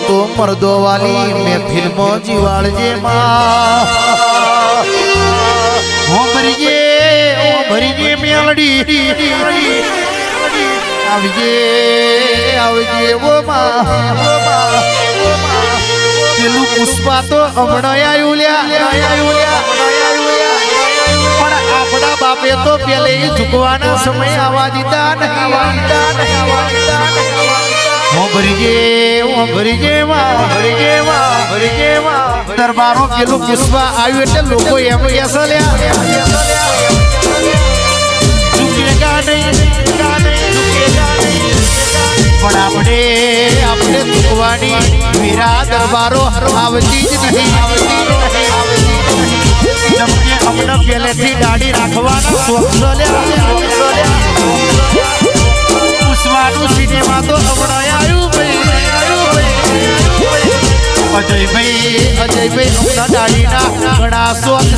તો મર્દો વાલી મહેફિલ માં જીવાળજે માં હો ભરીજે મેલડી આવજે ઓ માં પેલું પુષ્પા તો હમણાં આવ્યું લ્યા પણ આપણા બાપે તો પેલે ઝુકવાના સમય આવા દીધા નહીં દરબારો પેલું પુષ્પા આવ્યું એટલે લોકો એમ પણ આપણે ઝુકવાની વીરા દરબારો આવતી જ નહીં હમણાં પહેલેથી દાઢી રાખવાના પુષ્પાનું સિનેમા તો હમણાં અજયભાઈ હમણાં દાઢીના ઘણા શોખ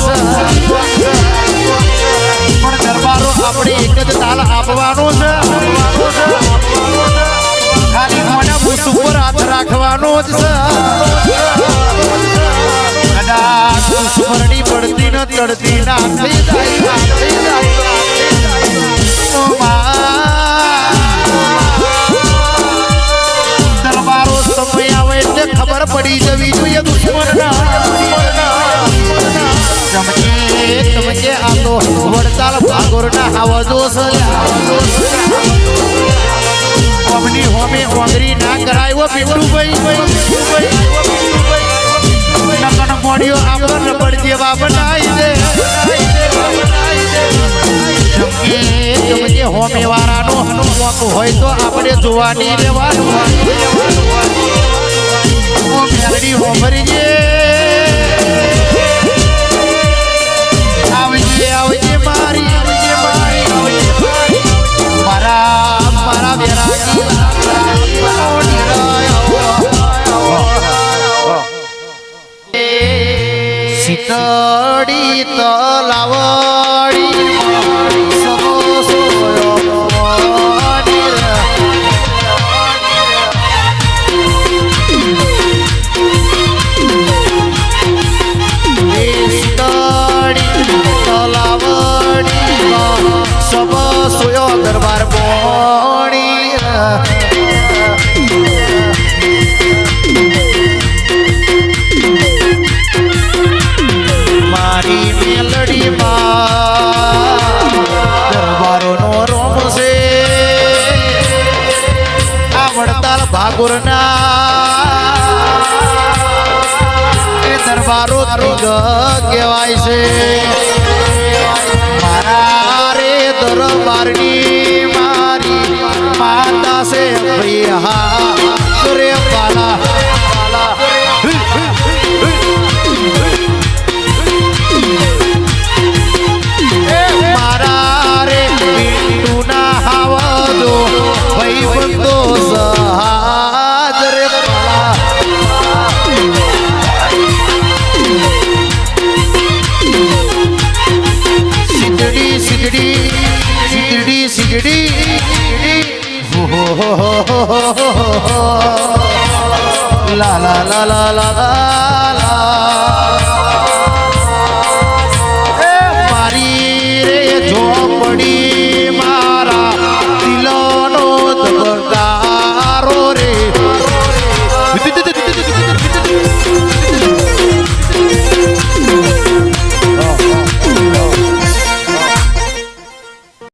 પણ દરબારો આપણે એક જ તાલ આપવાનો છે ખાલી મોઢા બુશ ઉપર હાથ રાખવાનો જ છે કદાચ દુશ્મની પડતી ન ચડતી ના થઈ દરબારો સમય આવે એટલે ખબર પડી જવી જોઈએ દુશ્મનના ચમકે આ તો વડતાલ ભાગોરના આવાજો છે હોમે ઓંગરી ના કરાયો પીવડુભાઈ નકન મોડિયો આપણને રબડ જેવા બનાવી દે ચમકે હોમે વાળાનો હનુમાન હોય તો આપણે જોવાની રહેવાનું મેલડી હોમરીજે આવજે મારી મારા વેરાગી સીતડી તલાવડી દરબાર પોણી મારી મેલડી દરબારો નો રોમ છે આ વડતાલ ભાગોરના એ દરબારો કહેવાય છે મારા રે દરબારની મારી માતા છે ભૈયા રે પાલા મારા રે પિંટુ ના હાવજો ભાઈ બંધો સહાજ રે પાલા સિગડી લા લા લા લા લા લા